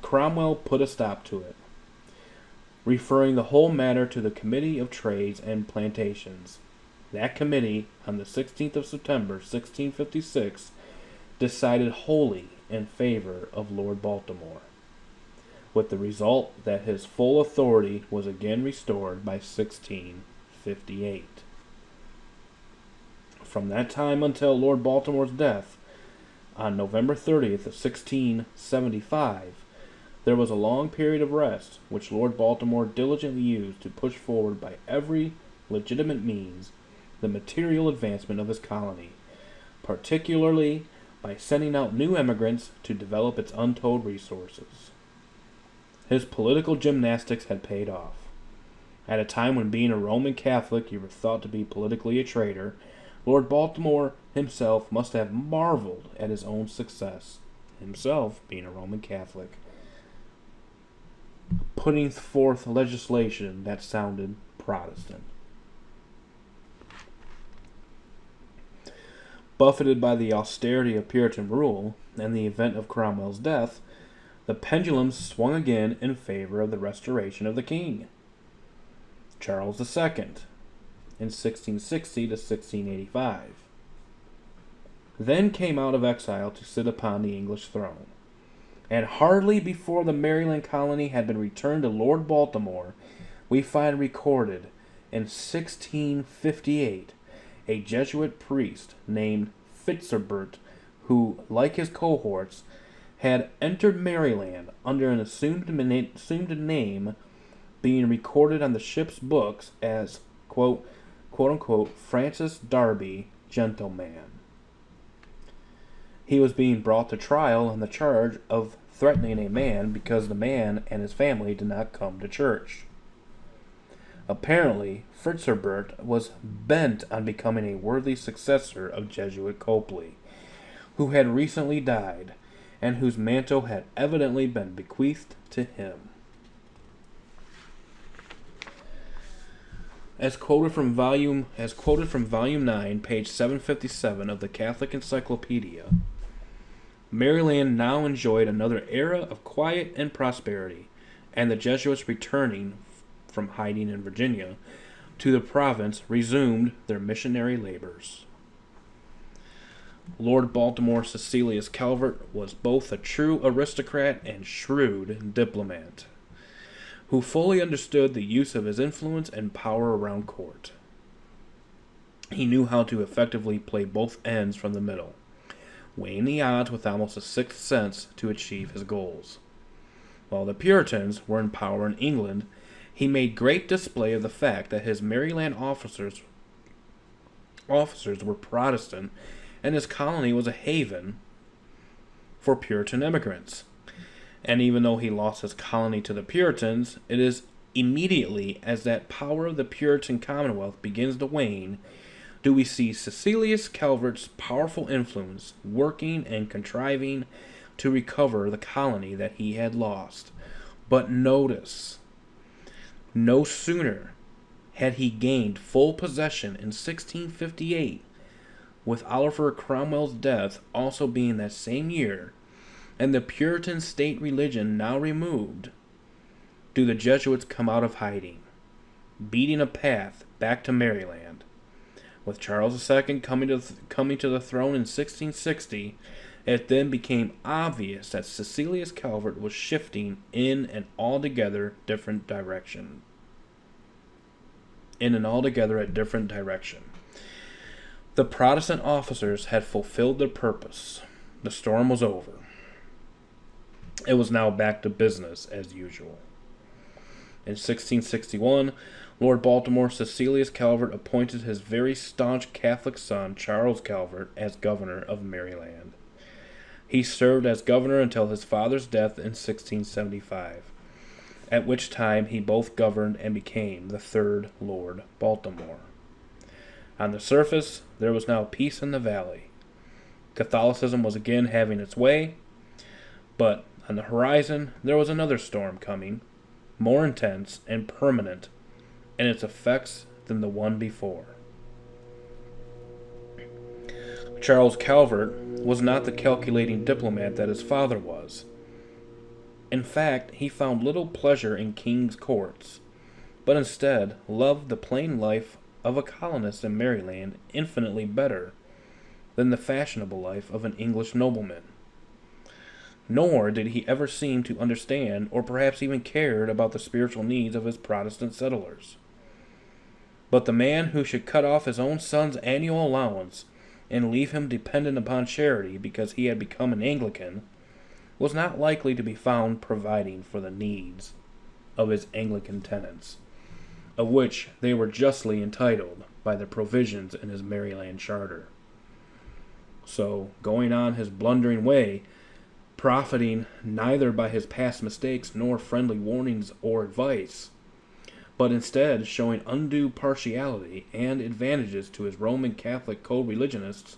Cromwell put a stop to it, referring the whole matter to the Committee of Trades and Plantations. That committee, on the 16th of September, 1656, decided wholly in favor of Lord Baltimore, with the result that his full authority was again restored by 1658. From that time until Lord Baltimore's death, on November 30th of 1675, there was a long period of rest, which Lord Baltimore diligently used to push forward by every legitimate means the material advancement of his colony, particularly by sending out new emigrants to develop its untold resources. His political gymnastics had paid off. At a time when being a Roman Catholic you were thought to be politically a traitor, Lord Baltimore himself must have marveled at his own success, himself being a Roman Catholic, putting forth legislation that sounded Protestant. Buffeted by the austerity of Puritan rule and the event of Cromwell's death, the pendulum swung again in favor of the restoration of the king. Charles II, in 1660 to 1685, then came out of exile to sit upon the English throne. And hardly before the Maryland colony had been returned to Lord Baltimore, we find recorded in 1658 a Jesuit priest named Fitzherbert, who, like his cohorts, had entered Maryland under an assumed name, being recorded on the ship's books as, quote unquote, Francis Darby, gentleman. He was being brought to trial on the charge of threatening a man because the man and his family did not come to church. Apparently, Fitzherbert was bent on becoming a worthy successor of Jesuit Copley, who had recently died, and whose mantle had evidently been bequeathed to him. As quoted from volume 9, page 757 of the Catholic Encyclopedia, Maryland now enjoyed another era of quiet and prosperity, and the Jesuits returning from hiding in Virginia to the province resumed their missionary labors. Lord Baltimore Cecilius Calvert was both a true aristocrat and shrewd diplomat, who fully understood the use of his influence and power around court. He knew how to effectively play both ends from the middle, weighing the odds with almost a sixth sense to achieve his goals. While the Puritans were in power in England, he made great display of the fact that his Maryland officers were Protestant, and his colony was a haven for Puritan immigrants. And even though he lost his colony to the Puritans, it is immediately as that power of the Puritan Commonwealth begins to wane do we see Cecilius Calvert's powerful influence working and contriving to recover the colony that he had lost. But notice, no sooner had he gained full possession in 1658, with Oliver Cromwell's death also being that same year, and the Puritan state religion now removed, do the Jesuits come out of hiding, beating a path back to Maryland. With Charles II coming to the throne in 1660, it then became obvious that Cecilius Calvert was shifting in an altogether different direction. The Protestant officers had fulfilled their purpose. The storm was over. It was now back to business as usual. In 1661, Lord Baltimore Cecilius Calvert appointed his very staunch Catholic son, Charles Calvert, as governor of Maryland. He served as governor until his father's death in 1675, at which time he both governed and became the third Lord Baltimore. On the surface, there was now peace in the valley. Catholicism was again having its way, but on the horizon there was another storm coming, more intense and permanent in its effects than the one before. Charles Calvert was not the calculating diplomat that his father was. In fact, he found little pleasure in king's courts, but instead loved the plain life of a colonist in Maryland infinitely better than the fashionable life of an English nobleman. Nor did he ever seem to understand or perhaps even cared about the spiritual needs of his Protestant settlers. But the man who should cut off his own son's annual allowance and leave him dependent upon charity because he had become an Anglican was not likely to be found providing for the needs of his Anglican tenants, of which they were justly entitled by the provisions in his Maryland charter. So, going on his blundering way, profiting neither by his past mistakes nor friendly warnings or advice, but instead showing undue partiality and advantages to his Roman Catholic co-religionists,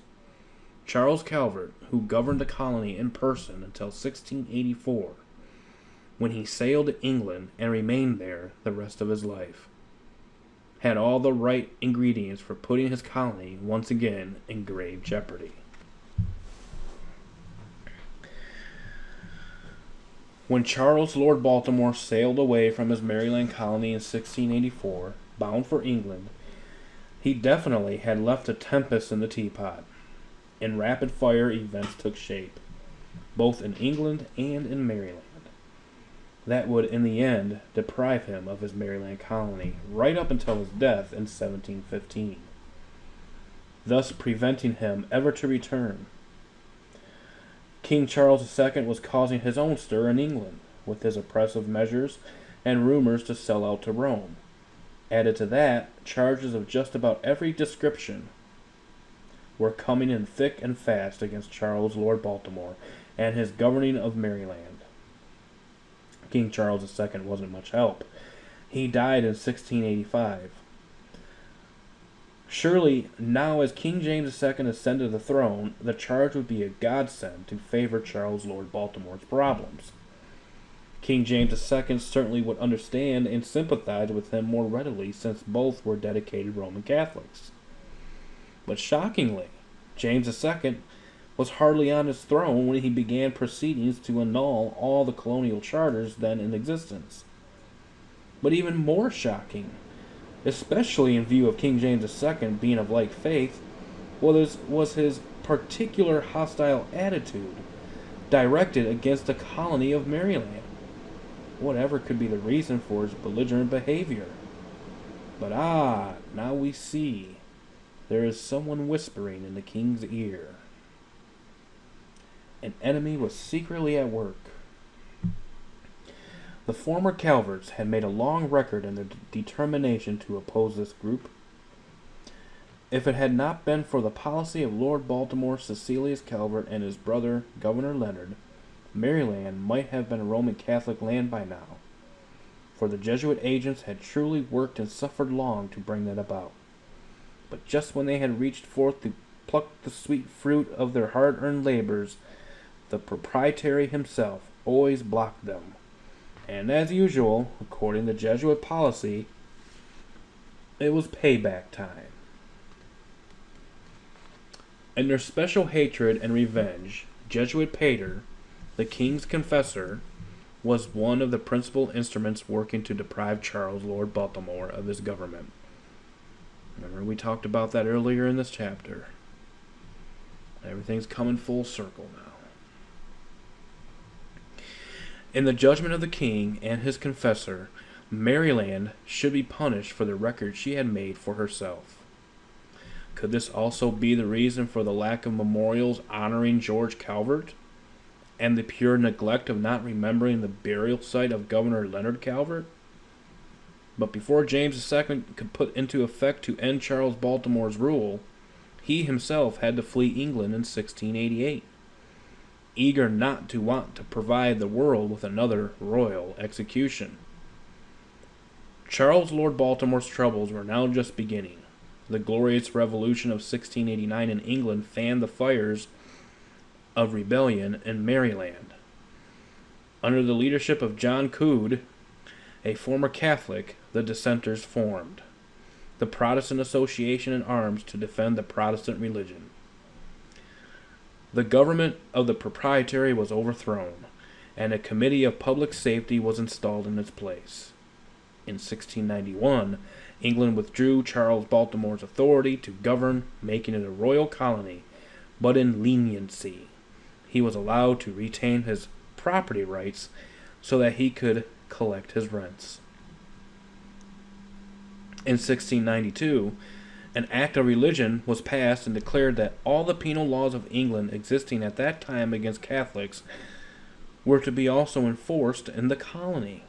Charles Calvert, who governed the colony in person until 1684, when he sailed to England and remained there the rest of his life, had all the right ingredients for putting his colony once again in grave jeopardy. When Charles Lord Baltimore sailed away from his Maryland colony in 1684, bound for England, he definitely had left a tempest in the teapot, and rapid-fire events took shape, both in England and in Maryland, that would in the end deprive him of his Maryland colony right up until his death in 1715, thus preventing him ever to return. King Charles II was causing his own stir in England, with his oppressive measures and rumors to sell out to Rome. Added to that, charges of just about every description were coming in thick and fast against Charles Lord Baltimore and his governing of Maryland. King Charles II wasn't much help. He died in 1685. Surely, now as King James II ascended the throne, the charge would be a godsend to favor Charles Lord Baltimore's problems. King James II certainly would understand and sympathize with him more readily, since both were dedicated Roman Catholics. But shockingly, James II was hardly on his throne when he began proceedings to annul all the colonial charters then in existence. But even more shocking, especially in view of King James II being of like faith, was his particular hostile attitude directed against the colony of Maryland. Whatever could be the reason for his belligerent behavior. But now we see there is someone whispering in the king's ear. An enemy was secretly at work. The former Calverts had made a long record in their determination to oppose this group. If it had not been for the policy of Lord Baltimore Cecilius Calvert and his brother, Governor Leonard, Maryland might have been a Roman Catholic land by now, for the Jesuit agents had truly worked and suffered long to bring that about. But just when they had reached forth to pluck the sweet fruit of their hard-earned labors, the proprietary himself always blocked them. And as usual, according to Jesuit policy, it was payback time. In their special hatred and revenge, Jesuit Pater, the king's confessor, was one of the principal instruments working to deprive Charles Lord Baltimore of his government. Remember, we talked about that earlier in this chapter. Everything's coming full circle now. In the judgment of the king and his confessor, Maryland should be punished for the record she had made for herself. Could this also be the reason for the lack of memorials honoring George Calvert, and the pure neglect of not remembering the burial site of Governor Leonard Calvert. But before James II could put into effect to end Charles Baltimore's rule, he himself had to flee England in 1688, eager not to want to provide the world with another royal execution. Charles Lord Baltimore's troubles were now just beginning. The glorious revolution of 1689 in England fanned the fires of rebellion in Maryland. Under the leadership of John Coode, a former Catholic, the dissenters formed the Protestant Association in arms to defend the Protestant religion. The government of the Proprietary was overthrown, and a committee of public safety was installed in its place. In 1691, England withdrew Charles Baltimore's authority to govern, making it a royal colony, but in leniency. He was allowed to retain his property rights so that he could collect his rents. In 1692, an Act of Religion was passed and declared that all the penal laws of England existing at that time against Catholics were to be also enforced in the colony.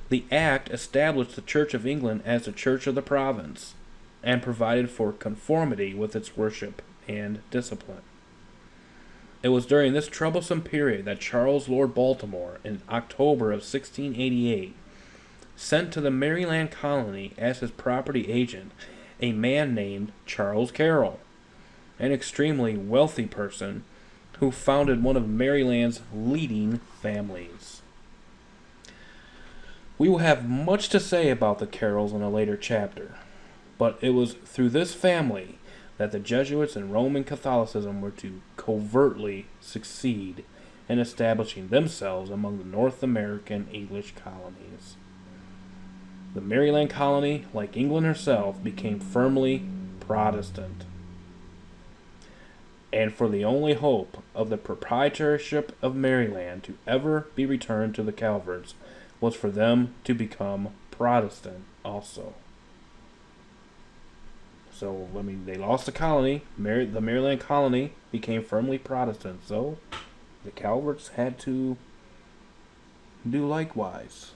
The Act established the Church of England as the Church of the province and provided for conformity with its worship and discipline. It was during this troublesome period that Charles Lord Baltimore, in October of 1688, sent to the Maryland colony as his property agent a man named Charles Carroll, an extremely wealthy person who founded one of Maryland's leading families. We will have much to say about the Carrolls in a later chapter, but it was through this family that the Jesuits and Roman Catholicism were to covertly succeed in establishing themselves among the North American English colonies. The Maryland colony, like England herself, became firmly Protestant. And for the only hope of the proprietorship of Maryland to ever be returned to the Calverts was for them to become Protestant also. So, they lost the colony. The Maryland colony became firmly Protestant. So, the Calverts had to do likewise.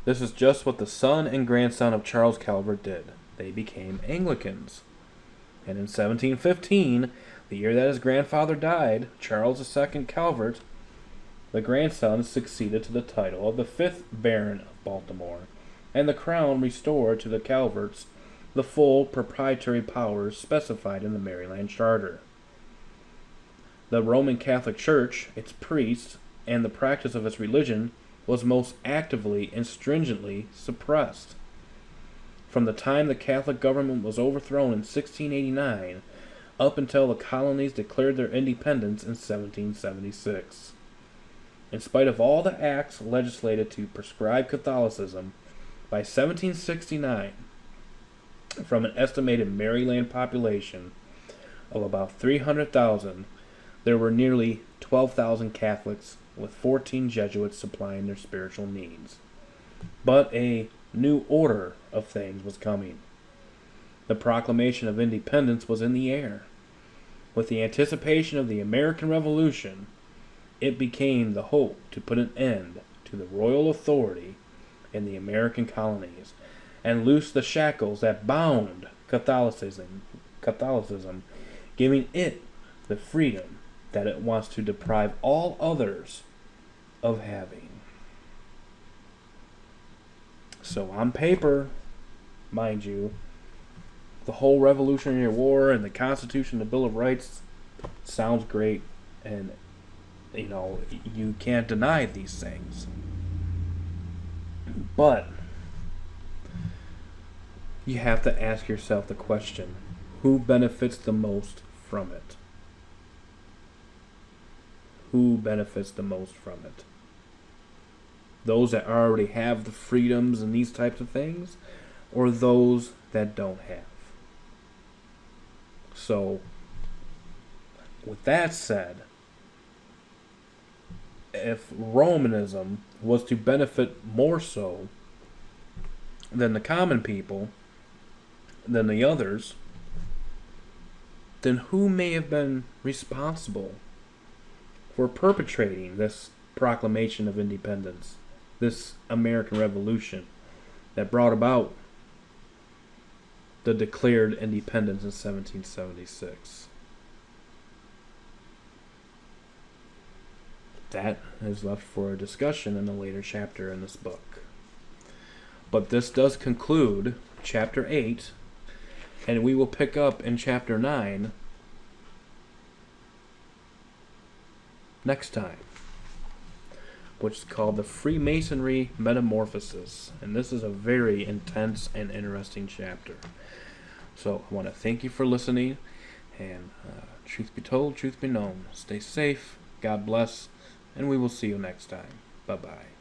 This is just what the son and grandson of Charles Calvert did. They became Anglicans. And in 1715, the year that his grandfather died, Charles II Calvert, the grandson, succeeded to the title of the 5th Baron of Baltimore, and the crown restored to the Calverts the full proprietary powers specified in the Maryland Charter. The Roman Catholic Church, its priests, and the practice of its religion was most actively and stringently suppressed. From the time the Catholic government was overthrown in 1689 up until the colonies declared their independence in 1776. In spite of all the acts legislated to prescribe Catholicism, by 1769, from an estimated Maryland population of about 300,000, there were nearly 12,000 Catholics, with 14 Jesuits supplying their spiritual needs. But a new order of things was coming. The proclamation of independence was in the air. With the anticipation of the American Revolution, it became the hope to put an end to the royal authority in the American colonies and loose the shackles that bound Catholicism, giving it the freedom that it wants to deprive all others of having. So on paper, mind you, the whole Revolutionary War and the Constitution, the Bill of Rights sounds great, and you can't deny these things. But you have to ask yourself the question, who benefits the most from it? Who benefits the most from it? Those that already have the freedoms and these types of things, or those that don't have? So, with that said, if Romanism was to benefit more so than the common people, than the others, then who may have been responsible for perpetrating this Proclamation of Independence, this American Revolution that brought about the declared independence in 1776? That is left for a discussion in a later chapter in this book. But this does conclude Chapter 8, and we will pick up in Chapter 9 next time, which is called the Freemasonry Metamorphosis. And this is a very intense and interesting chapter. So I want to thank you for listening, and truth be told, truth be known. Stay safe, God bless, and we will see you next time. Bye-bye.